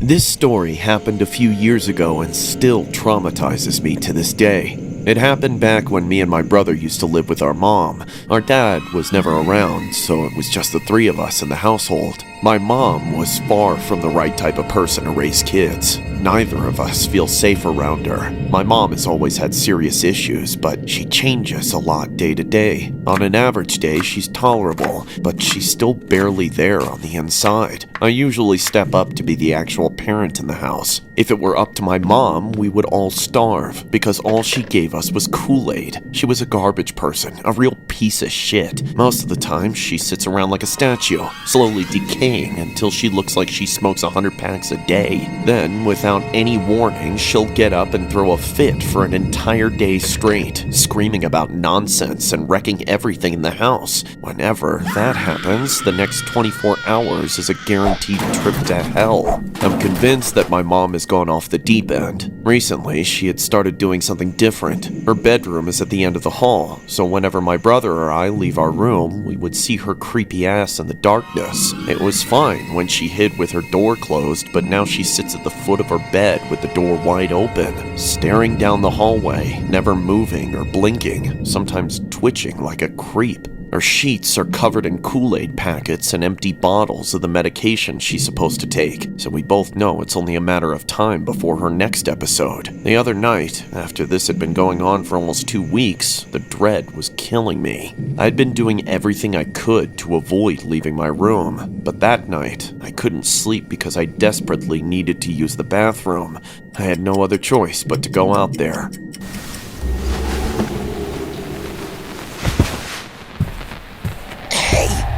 This story happened a few years ago and still traumatizes me to this day. It happened back when me and my brother used to live with our mom. Our dad was never around, so it was just the three of us in the household. My mom was far from the right type of person to raise kids. Neither of us feel safe around her. My mom has always had serious issues, but she changes a lot day to day. On an average day, she's tolerable, but she's still barely there on the inside. I usually step up to be the actual parent in the house. If it were up to my mom, we would all starve, because all she gave us was Kool-Aid. She was a garbage person, a real piece of shit. Most of the time, she sits around like a statue, slowly decaying until she looks like she smokes 100 packs a day. Then, without any warning, she'll get up and throw a fit for an entire day straight, screaming about nonsense and wrecking everything in the house. Whenever that happens, the next 24 hours is a guaranteed trip to hell. I'm convinced that my mom has gone off the deep end. Recently, she had started doing something different. Her bedroom is at the end of the hall, so whenever my brother or I leave our room, we would see her creepy ass in the darkness. It was fine when she hid with her door closed, but now she sits at the foot of her bed with the door wide open, staring down the hallway, never moving or blinking, sometimes twitching like a creep. Her sheets are covered in Kool-Aid packets and empty bottles of the medication she's supposed to take, so we both know it's only a matter of time before her next episode. The other night, after this had been going on for almost 2 weeks, the dread was killing me. I'd been doing everything I could to avoid leaving my room, but that night, I couldn't sleep because I desperately needed to use the bathroom. I had no other choice but to go out there.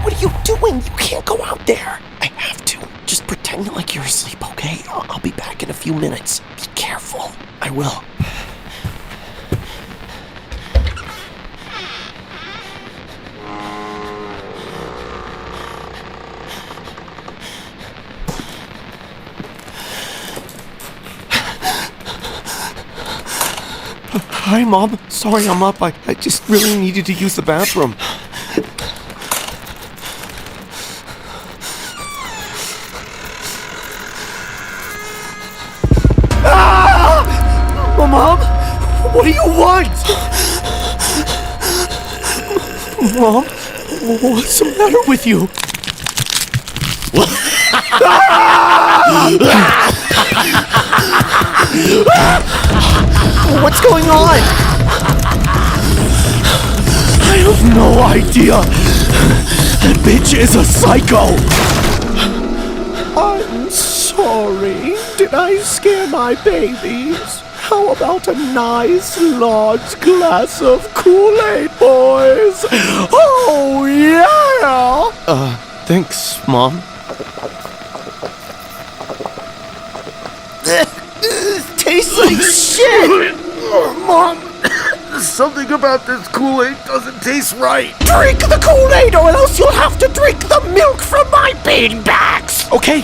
What are you doing? You can't go out there. I have to. Just pretend like you're asleep, okay? I'll be back in a few minutes. Be careful. I will. Hi, Mom. Sorry I'm up. I just really needed to use the bathroom. Mom? What do you want? Mom? What's the matter with you? What's going on? I have no idea. That bitch is a psycho. I'm sorry. Did I scare my babies? How about a nice large glass of Kool-Aid, boys? Oh, yeah! Thanks, Mom. Tastes like shit! Mom, something about this Kool-Aid doesn't taste right. Drink the Kool-Aid or else you'll have to drink the milk from my bean bags! Okay.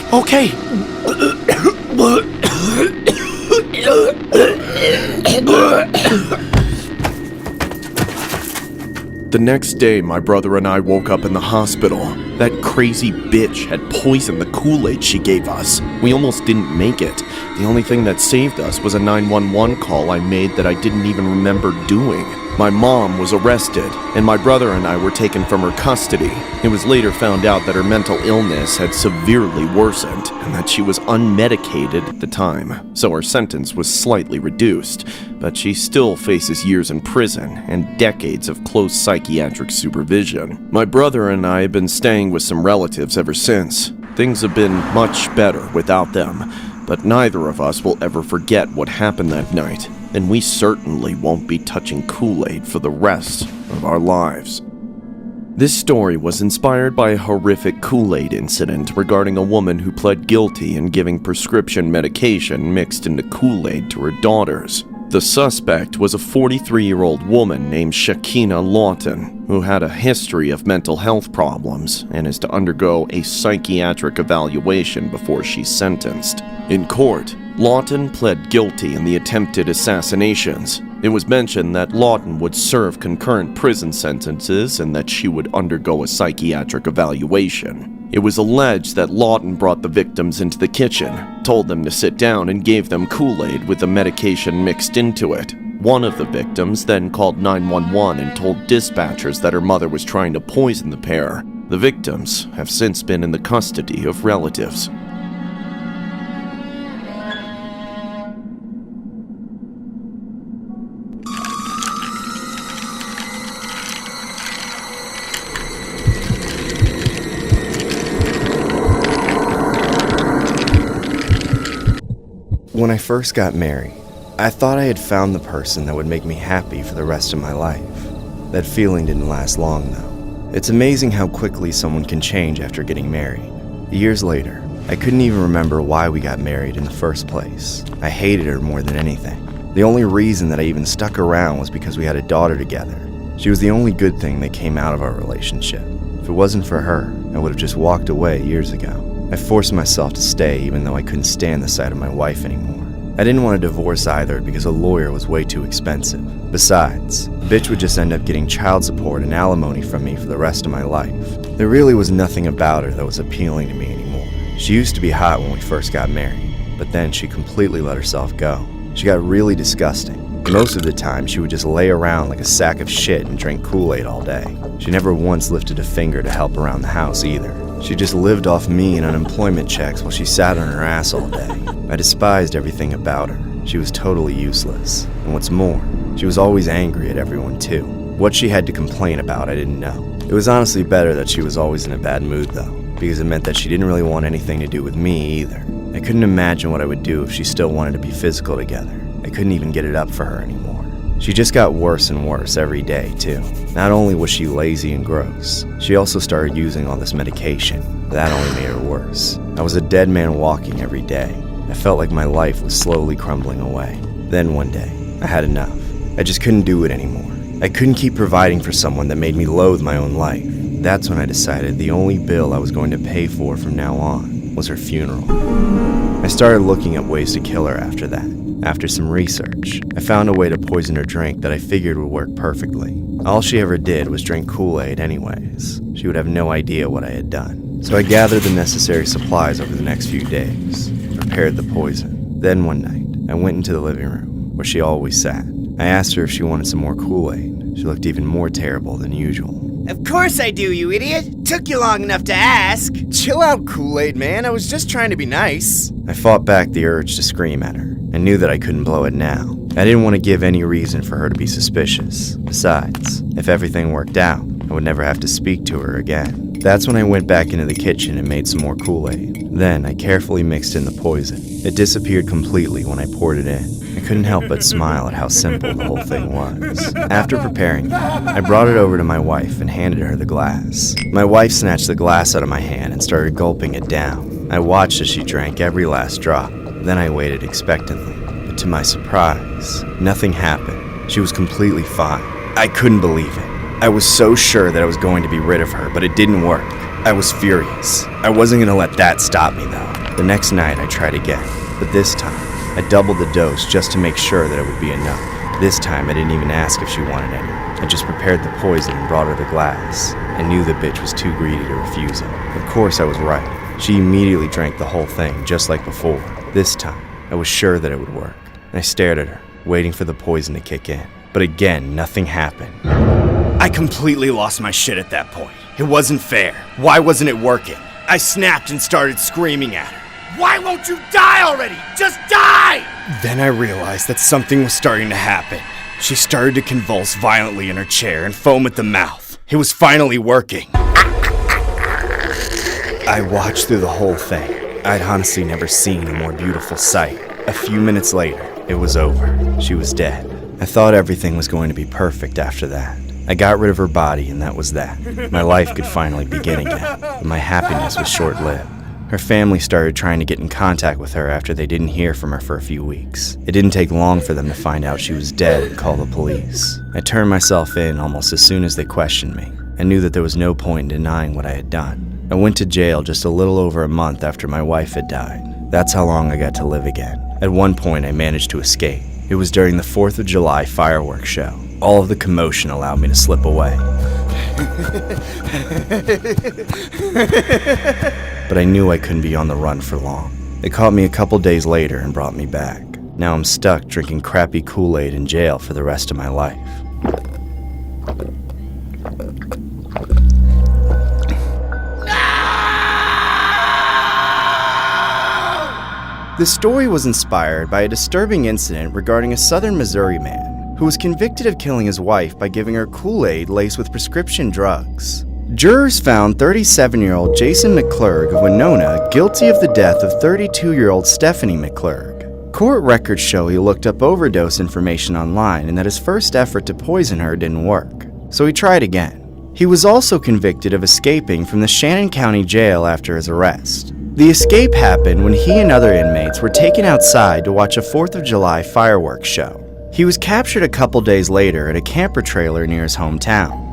The next day, my brother and I woke up in the hospital. That crazy bitch had poisoned the Kool-Aid she gave us. We almost didn't make it. The only thing that saved us was a 911 call I made that I didn't even remember doing. My mom was arrested, and my brother and I were taken from her custody. It was later found out that her mental illness had severely worsened, and that she was unmedicated at the time, so her sentence was slightly reduced. But she still faces years in prison and decades of close psychiatric supervision. My brother and I have been staying with some relatives ever since. Things have been much better without them, but neither of us will ever forget what happened that night, and we certainly won't be touching Kool-Aid for the rest of our lives. This story was inspired by a horrific Kool-Aid incident regarding a woman who pled guilty in giving prescription medication mixed into Kool-Aid to her daughters. The suspect was a 43-year-old woman named Shakina Lawton, who had a history of mental health problems and is to undergo a psychiatric evaluation before she's sentenced. In court, Lawton pled guilty in the attempted assassinations. It was mentioned that Lawton would serve concurrent prison sentences and that she would undergo a psychiatric evaluation. It was alleged that Lawton brought the victims into the kitchen, told them to sit down, and gave them Kool-Aid with the medication mixed into it. One of the victims then called 911 and told dispatchers that her mother was trying to poison the pair. The victims have since been in the custody of relatives. When I first got married, I thought I had found the person that would make me happy for the rest of my life. That feeling didn't last long, though. It's amazing how quickly someone can change after getting married. Years later, I couldn't even remember why we got married in the first place. I hated her more than anything. The only reason that I even stuck around was because we had a daughter together. She was the only good thing that came out of our relationship. If it wasn't for her, I would have just walked away years ago. I forced myself to stay even though I couldn't stand the sight of my wife anymore. I didn't want a divorce either because a lawyer was way too expensive. Besides, the bitch would just end up getting child support and alimony from me for the rest of my life. There really was nothing about her that was appealing to me anymore. She used to be hot when we first got married, but then she completely let herself go. She got really disgusting. Most of the time, she would just lay around like a sack of shit and drink Kool-Aid all day. She never once lifted a finger to help around the house either. She just lived off me and unemployment checks while she sat on her ass all day. I despised everything about her. She was totally useless. And what's more, she was always angry at everyone too. What she had to complain about, I didn't know. It was honestly better that she was always in a bad mood though, because it meant that she didn't really want anything to do with me either. I couldn't imagine what I would do if she still wanted to be physical together. I couldn't even get it up for her anymore. She just got worse and worse every day, too. Not only was she lazy and gross, she also started using all this medication. That only made her worse. I was a dead man walking every day. I felt like my life was slowly crumbling away. Then one day, I had enough. I just couldn't do it anymore. I couldn't keep providing for someone that made me loathe my own life. That's when I decided the only bill I was going to pay for from now on was her funeral. I started looking at ways to kill her after that. After some research, I found a way to poison her drink that I figured would work perfectly. All she ever did was drink Kool-Aid anyways. She would have no idea what I had done. So I gathered the necessary supplies over the next few days, prepared the poison. Then one night, I went into the living room, where she always sat. I asked her if she wanted some more Kool-Aid. She looked even more terrible than usual. Of course I do, you idiot! Took you long enough to ask! Chill out, Kool-Aid, man. I was just trying to be nice. I fought back the urge to scream at her. I knew that I couldn't blow it now. I didn't want to give any reason for her to be suspicious. Besides, if everything worked out, I would never have to speak to her again. That's when I went back into the kitchen and made some more Kool-Aid. Then I carefully mixed in the poison. It disappeared completely when I poured it in. I couldn't help but smile at how simple the whole thing was. After preparing it, I brought it over to my wife and handed her the glass. My wife snatched the glass out of my hand and started gulping it down. I watched as she drank every last drop. Then I waited expectantly. But to my surprise, nothing happened. She was completely fine. I couldn't believe it. I was so sure that I was going to be rid of her, but it didn't work. I was furious. I wasn't going to let that stop me though. The next night I tried again, but this time I doubled the dose just to make sure that it would be enough. This time I didn't even ask if she wanted any. I just prepared the poison and brought her the glass. I knew the bitch was too greedy to refuse it. Of course I was right. She immediately drank the whole thing just like before. This time I was sure that it would work. I stared at her, waiting for the poison to kick in. But again, nothing happened. I completely lost my shit at that point. It wasn't fair. Why wasn't it working? I snapped and started screaming at her. Why won't you die already? Just die! Then I realized that something was starting to happen. She started to convulse violently in her chair and foam at the mouth. It was finally working. I watched through the whole thing. I'd honestly never seen a more beautiful sight. A few minutes later, it was over. She was dead. I thought everything was going to be perfect after that. I got rid of her body and that was that. My life could finally begin again, but my happiness was short-lived. Her family started trying to get in contact with her after they didn't hear from her for a few weeks. It didn't take long for them to find out she was dead and call the police. I turned myself in almost as soon as they questioned me. I knew that there was no point in denying what I had done. I went to jail just a little over a month after my wife had died. That's how long I got to live again. At one point I managed to escape. It was during the 4th of July fireworks show. All of the commotion allowed me to slip away. But I knew I couldn't be on the run for long. They caught me a couple days later and brought me back. Now I'm stuck drinking crappy Kool-Aid in jail for the rest of my life. The story was inspired by a disturbing incident regarding a southern Missouri man who was convicted of killing his wife by giving her Kool-Aid laced with prescription drugs. Jurors found 37-year-old Jason McClurg of Winona guilty of the death of 32-year-old Stephanie McClurg. Court records show he looked up overdose information online and that his first effort to poison her didn't work, so he tried again. He was also convicted of escaping from the Shannon County Jail after his arrest. The escape happened when he and other inmates were taken outside to watch a 4th of July fireworks show. He was captured a couple days later at a camper trailer near his hometown.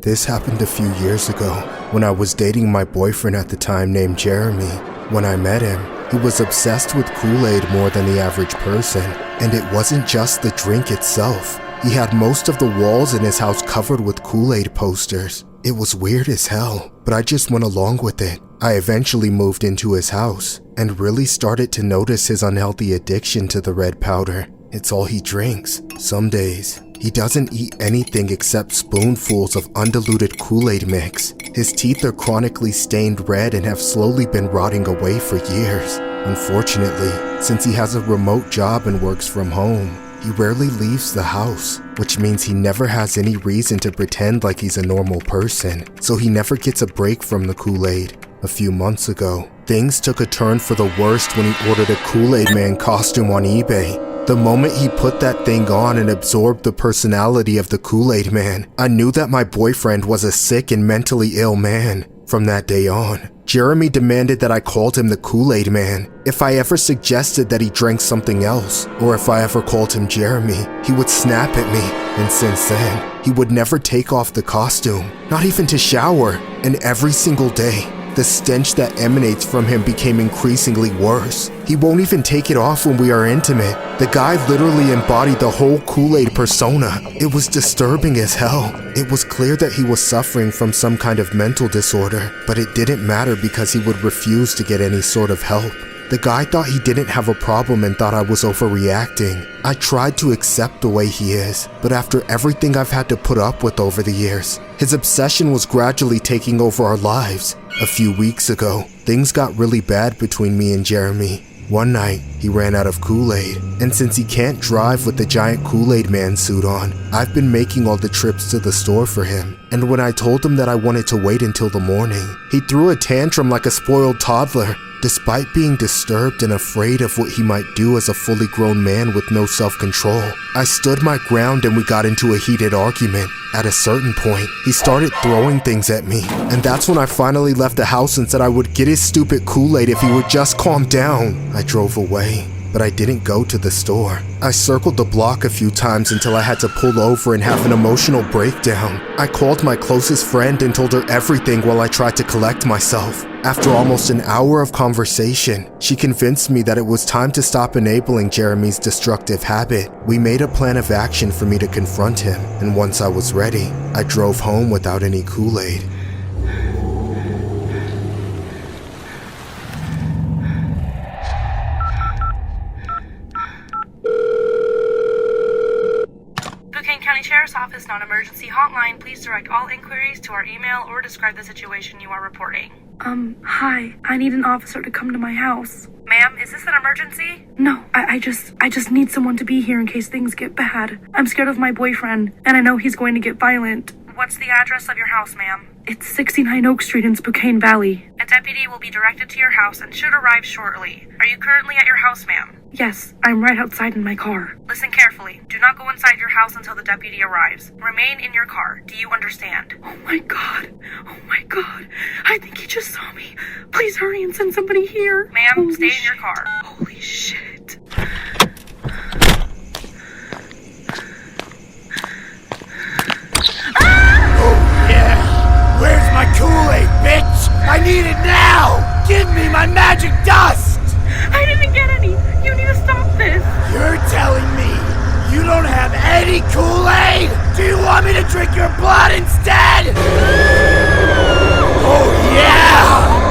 This happened a few years ago when I was dating my boyfriend at the time named Jeremy. When I met him, he was obsessed with Kool-Aid more than the average person. And it wasn't just the drink itself. He had most of the walls in his house covered with Kool-Aid posters. It was weird as hell, but I just went along with it. I eventually moved into his house and really started to notice his unhealthy addiction to the red powder. It's all he drinks. Some days, he doesn't eat anything except spoonfuls of undiluted Kool-Aid mix. His teeth are chronically stained red and have slowly been rotting away for years. Unfortunately, since he has a remote job and works from home, he rarely leaves the house, which means he never has any reason to pretend like he's a normal person, so he never gets a break from the Kool-Aid. A few months ago, things took a turn for the worst when he ordered a Kool-Aid Man costume on eBay. The moment he put that thing on and absorbed the personality of the Kool-Aid Man, I knew that my boyfriend was a sick and mentally ill man. From that day on, Jeremy demanded that I called him the Kool-Aid Man. If I ever suggested that he drank something else, or if I ever called him Jeremy, he would snap at me. And since then, he would never take off the costume, not even to shower. And every single day, the stench that emanates from him became increasingly worse. He won't even take it off when we are intimate. The guy literally embodied the whole Kool-Aid persona. It was disturbing as hell. It was clear that he was suffering from some kind of mental disorder, but it didn't matter because he would refuse to get any sort of help. The guy thought he didn't have a problem and thought I was overreacting. I tried to accept the way he is, but after everything I've had to put up with over the years, his obsession was gradually taking over our lives. A few weeks ago, things got really bad between me and Jeremy. One night, he ran out of Kool-Aid, and since he can't drive with the giant Kool-Aid Man suit on, I've been making all the trips to the store for him. And when I told him that I wanted to wait until the morning, he threw a tantrum like a spoiled toddler. Despite being disturbed and afraid of what he might do as a fully grown man with no self-control, I stood my ground and we got into a heated argument. At a certain point, he started throwing things at me, and that's when I finally left the house and said I would get his stupid Kool-Aid if he would just calm down. I drove away, but I didn't go to the store. I circled the block a few times until I had to pull over and have an emotional breakdown. I called my closest friend and told her everything while I tried to collect myself. After almost an hour of conversation, she convinced me that it was time to stop enabling Jeremy's destructive habit. We made a plan of action for me to confront him, and once I was ready, I drove home without any Kool-Aid. Sheriff's Office non-emergency hotline. Please direct all inquiries to our email or describe the situation you are reporting. Hi. I need an officer to come to my house. Ma'am, is this an emergency? No, I just need someone to be here in case things get bad. I'm scared of my boyfriend, and I know he's going to get violent. What's the address of your house, ma'am? It's 69 Oak Street in Spokane Valley. A deputy will be directed to your house and should arrive shortly. Are you currently at your house, ma'am? Yes, I'm right outside in my car. Listen carefully. Do not go inside your house until the deputy arrives. Remain in your car. Do you understand? Oh my god. I think he just saw me. Please hurry and send somebody here. Ma'am, stay in your car. Holy shit. my Kool-Aid, bitch! I need it now! Give me my magic dust! I didn't get any. You need to stop this. You're telling me you don't have any Kool-Aid? Do you want me to drink your blood instead? Oh yeah!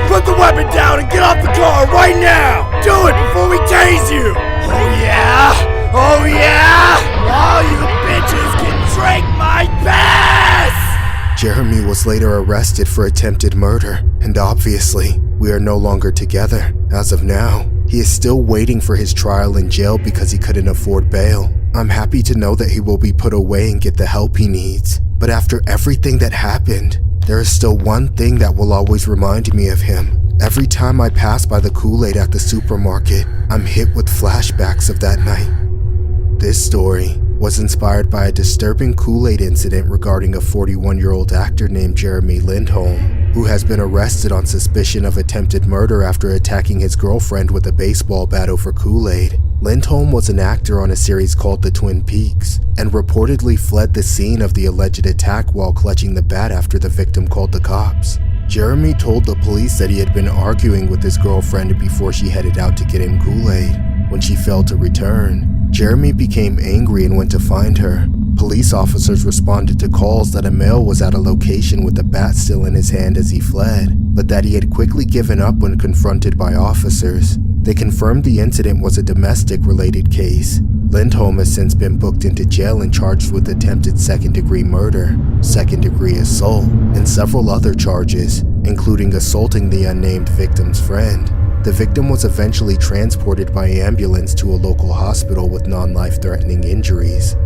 Put the weapon down and get off the car right now! Do it before we tase you! Oh yeah! Oh yeah! All you bitches can drink my piss! Jeremy was later arrested for attempted murder, and obviously, we are no longer together. As of now, he is still waiting for his trial in jail because he couldn't afford bail. I'm happy to know that he will be put away and get the help he needs. But after everything that happened, there is still one thing that will always remind me of him. Every time I pass by the Kool-Aid at the supermarket, I'm hit with flashbacks of that night. This story was inspired by a disturbing Kool-Aid incident regarding a 41-year-old actor named Jeremy Lindholm, who has been arrested on suspicion of attempted murder after attacking his girlfriend with a baseball bat over Kool-Aid. Lindholm was an actor on a series called The Twin Peaks, and reportedly fled the scene of the alleged attack while clutching the bat after the victim called the cops. Jeremy told the police that he had been arguing with his girlfriend before she headed out to get him Kool-Aid. When she failed to return, Jeremy became angry and went to find her. Police officers responded to calls that a male was at a location with a bat still in his hand as he fled, but that he had quickly given up when confronted by officers. They confirmed the incident was a domestic-related case. Lindholm has since been booked into jail and charged with attempted second-degree murder, second-degree assault, and several other charges, including assaulting the unnamed victim's friend. The victim was eventually transported by ambulance to a local hospital with non-life-threatening injuries.